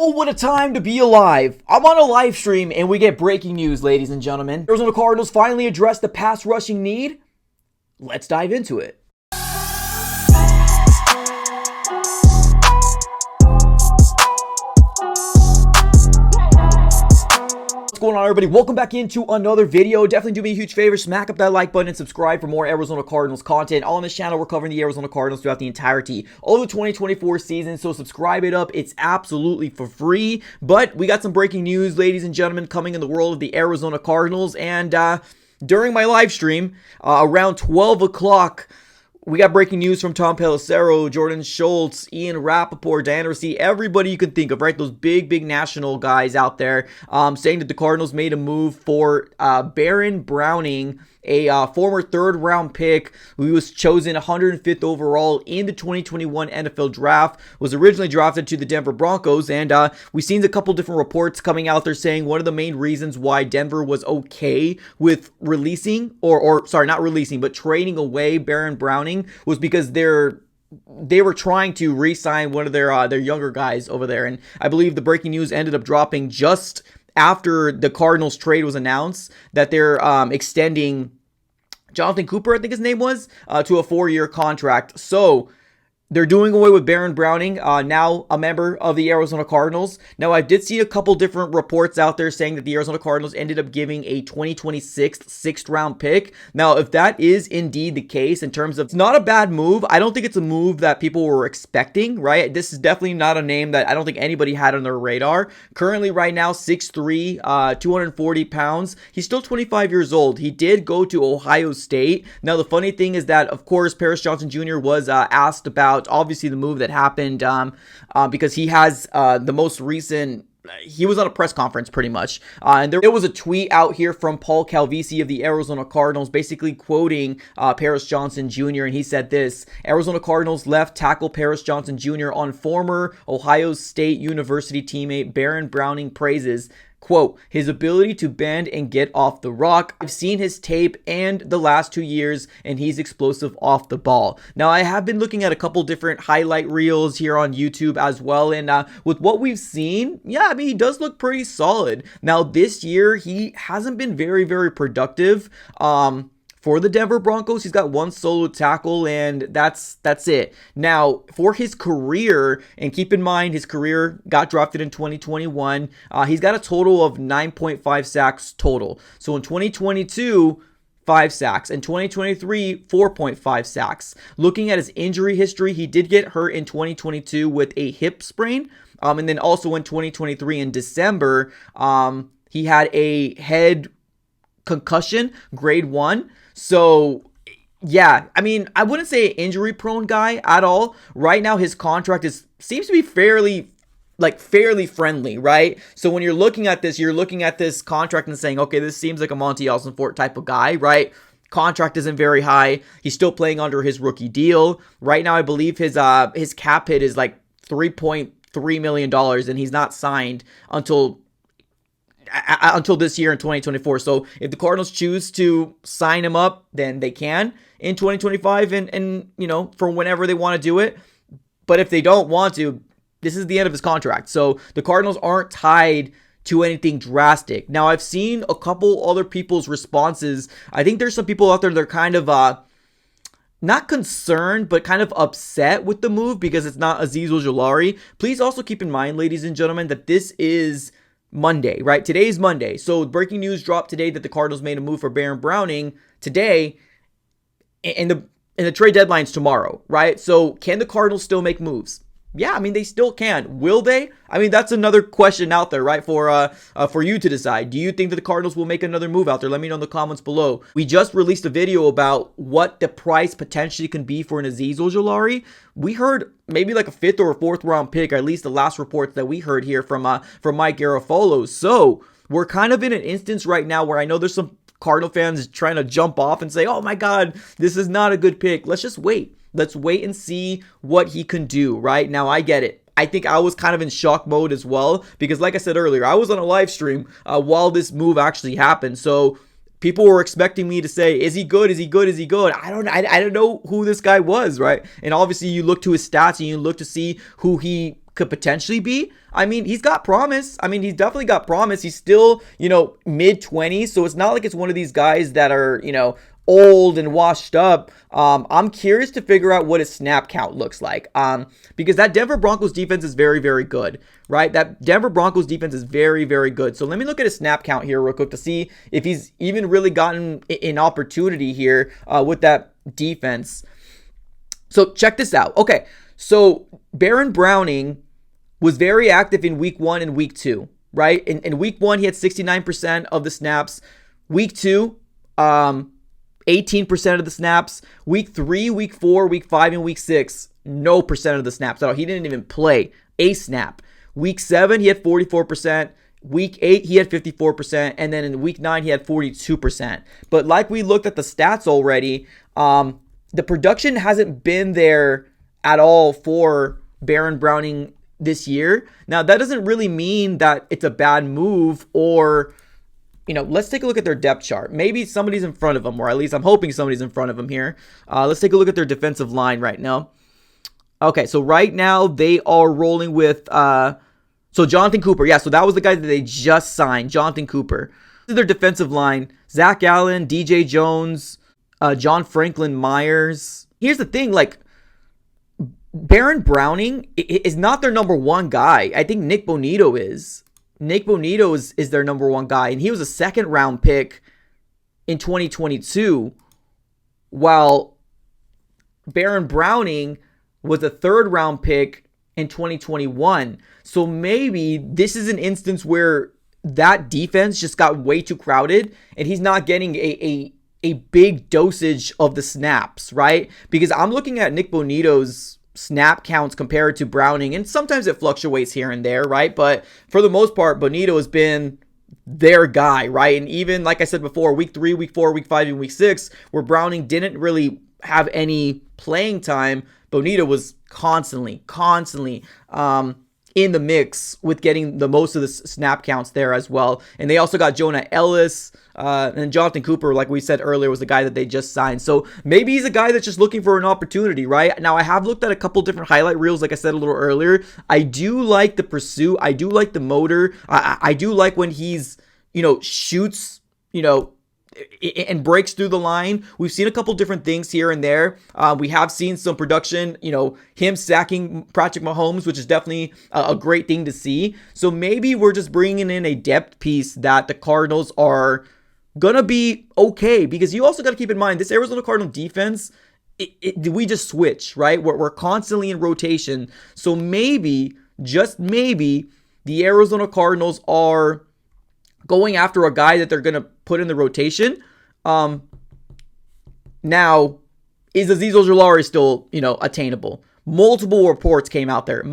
Oh, what a time to be alive. I'm on a live stream and we get breaking news, ladies and gentlemen. Arizona Cardinals finally addressed the pass rushing need. Let's dive into it. What's going on, everybody? Welcome back into another video. Definitely do me a huge favor, smack up that like button and subscribe for more Arizona Cardinals content. On this channel, we're covering the Arizona Cardinals throughout the entirety of the 2024 season, so subscribe it up. It's absolutely for free. But we got some breaking news, ladies and gentlemen, coming in the world of the Arizona Cardinals. And during my live stream, around 12 o'clock, we got breaking news from Tom Pelissero, Jordan Schultz, Ian Rappaport, Dan Rossi, everybody you can think of, right? Those big national guys out there saying that the Cardinals made a move for Baron Browning, a former third-round pick who was chosen 105th overall in the 2021 NFL Draft, was originally drafted to the Denver Broncos, and we've seen a couple different reports coming out there saying one of the main reasons why Denver was okay with releasing, or sorry, not releasing, but trading away Baron Browning was because they were trying to re-sign one of their younger guys over there. And I believe the breaking news ended up dropping just after the Cardinals trade was announced that they're extending Jonathan Cooper, I think his name was, to a 4-year contract. So they're doing away with Baron Browning, now a member of the Arizona Cardinals. Now, I did see a couple different reports out there saying that the Arizona Cardinals ended up giving a 2026 6th-round pick. Now, if that is indeed the case, in terms of, it's not a bad move. I don't think it's a move that people were expecting, right? This is definitely not a name that I don't think anybody had on their radar. Currently, right now, 6'3", 240 pounds. He's still 25 years old. He did go to Ohio State. Now, the funny thing is that, of course, Paris Johnson Jr. was asked about obviously the move that happened because he has the most recent, he was on a press conference pretty much, and there was a tweet out here from Paul Calvisi of the Arizona Cardinals basically quoting Paris Johnson Jr. and he said this: Arizona Cardinals left tackle Paris Johnson Jr. on former Ohio State University teammate Baron Browning praises, quote, his ability to bend and get off the rock. I've seen his tape and the last 2 years, and he's explosive off the ball. Now, I have been looking at a couple different highlight reels here on YouTube as well, and with what we've seen, yeah, I mean, he does look pretty solid. Now, this year, he hasn't been very productive. For the Denver Broncos, he's got one solo tackle, and that's it. Now, for his career, and keep in mind, his career got drafted in 2021. He's got a total of 9.5 sacks total. So in 2022, 5 sacks. In 2023, 4.5 sacks. Looking at his injury history, he did get hurt in 2022 with a hip sprain. And then also in 2023 in December, he had a head concussion, grade 1. So, yeah, I mean, I wouldn't say an injury-prone guy at all. Right now, his contract seems to be fairly friendly, right? So when you're looking at this contract and saying, okay, this seems like a Monty Ossenfort type of guy, right? Contract isn't very high. He's still playing under his rookie deal. Right now, I believe his cap hit is like $3.3 million, and he's not signed until this year in 2024. So if the Cardinals choose to sign him up, then they can in 2025 and you know, for whenever they want to do it. But if they don't want to, this is the end of his contract. So the Cardinals aren't tied to anything drastic. Now, I've seen a couple other people's responses. I think there's some people out there that are kind of not concerned, but kind of upset with the move because it's not Azeez Ojulari. Please also keep in mind, ladies and gentlemen, that this is Monday, right? Today's Monday. So breaking news dropped today that the Cardinals made a move for Baron Browning today, and the trade deadline's tomorrow, right? So can the Cardinals still make moves? Yeah, I mean, they still can. Will they? I mean, that's another question out there, right? For you to decide. Do you think that the Cardinals will make another move out there? Let me know in the comments below. We just released a video about what the price potentially can be for an Azeez Ojulari. We heard maybe like a 5th or a 4th round pick, or at least the last reports that we heard here from Mike Garafolo. So we're kind of in an instance right now where I know there's some Cardinal fans trying to jump off and say, oh my God, this is not a good pick. Let's just wait. Let's wait and see what he can do, right? Now, I get it. I think I was kind of in shock mode as well because, like I said earlier, I was on a live stream while this move actually happened. So people were expecting me to say, is he good? Is he good? Is he good? I don't know who this guy was, right? And obviously you look to his stats and you look to see who he could potentially be. I mean, he's got promise. I mean, he's definitely got promise. He's still, mid 20s. So it's not like it's one of these guys that are, old and washed up. I'm curious to figure out what his snap count looks like. Because that Denver Broncos defense is very, very good, right? That Denver Broncos defense is very, very good. So let me look at his snap count here real quick to see if he's even really gotten an opportunity here with that defense. So check this out. Okay, so Baron Browning was very active in week 1 and week 2, right? In week 1, he had 69% of the snaps. Week 2, 18% of the snaps. Week 3, week 4, week 5, and week 6, no percent of the snaps at all. He didn't even play a snap. Week 7, he had 44%. Week 8, he had 54%. And then in week 9, he had 42%. But like we looked at the stats already, the production hasn't been there at all for Baron Browning this year. Now, that doesn't really mean that it's a bad move or, let's take a look at their depth chart. Maybe somebody's in front of them, or at least I'm hoping somebody's in front of them here. Let's take a look at their defensive line right now. Okay, so right now they are rolling with, so Jonathan Cooper. Yeah, so that was the guy that they just signed, Jonathan Cooper. This is their defensive line. Zach Allen, DJ Jones, John Franklin Myers. Here's the thing, Baron Browning is not their number one guy. I think Nick Bonito is. Nick Bonito is their number one guy, and he was a second-round pick in 2022, while Baron Browning was a third-round pick in 2021. So maybe this is an instance where that defense just got way too crowded, and he's not getting a big dosage of the snaps, right? Because I'm looking at Nick Bonito's snap counts compared to Browning, and sometimes it fluctuates here and there, right? But for the most part, Bonito has been their guy, right? And even like I said before, week 3, week 4, week 5, and week 6, where Browning didn't really have any playing time, Bonito was constantly in the mix with getting the most of the snap counts there as well. And they also got Jonah Ellis, and Jonathan Cooper, like we said earlier, was the guy that they just signed. So maybe he's a guy that's just looking for an opportunity, right? Now, I have looked at a couple different highlight reels, like I said a little earlier. I do like the pursuit. I do like the motor. I do like when he's, shoots, and breaks through the line. We've seen a couple different things here and there. We have seen some production, him sacking Patrick Mahomes, which is definitely a great thing to see. So maybe we're just bringing in a depth piece that the Cardinals are gonna be okay, because you also got to keep in mind this Arizona Cardinal defense, we just switch, right? We're constantly in rotation. So maybe, just maybe, the Arizona Cardinals are going after a guy that they're going to put in the rotation. Now, is Azeez Ojulari still, attainable? Multiple reports came out there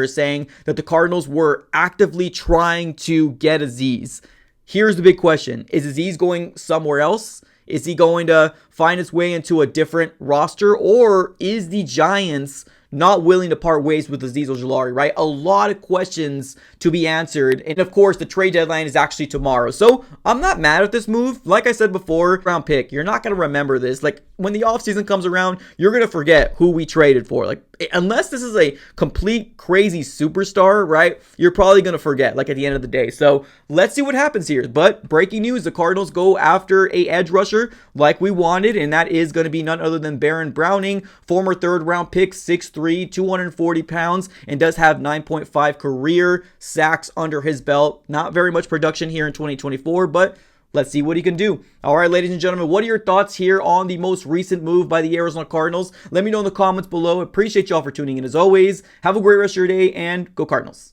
saying that the Cardinals were actively trying to get Azeez. Here's the big question. Is Azeez going somewhere else? Is he going to find his way into a different roster? Or is the Giants not willing to part ways with Azeez Ojulari, right? A lot of questions to be answered. And of course, the trade deadline is actually tomorrow. So I'm not mad at this move. Like I said before, round pick, you're not going to remember this. Like when the offseason comes around, you're going to forget who we traded for. Like unless this is a complete crazy superstar, right? You're probably going to forget like at the end of the day. So let's see what happens here. But breaking news, the Cardinals go after a edge rusher like we wanted. And that is going to be none other than Baron Browning, former third round pick, 6'3", 240 pounds, and does have 9.5 career sacks under his belt. Not very much production here in 2024, but let's see what he can do. All right, ladies and gentlemen, what are your thoughts here on the most recent move by the Arizona Cardinals? Let me know in the comments below. Appreciate y'all for tuning in as always. Have a great rest of your day, and go Cardinals.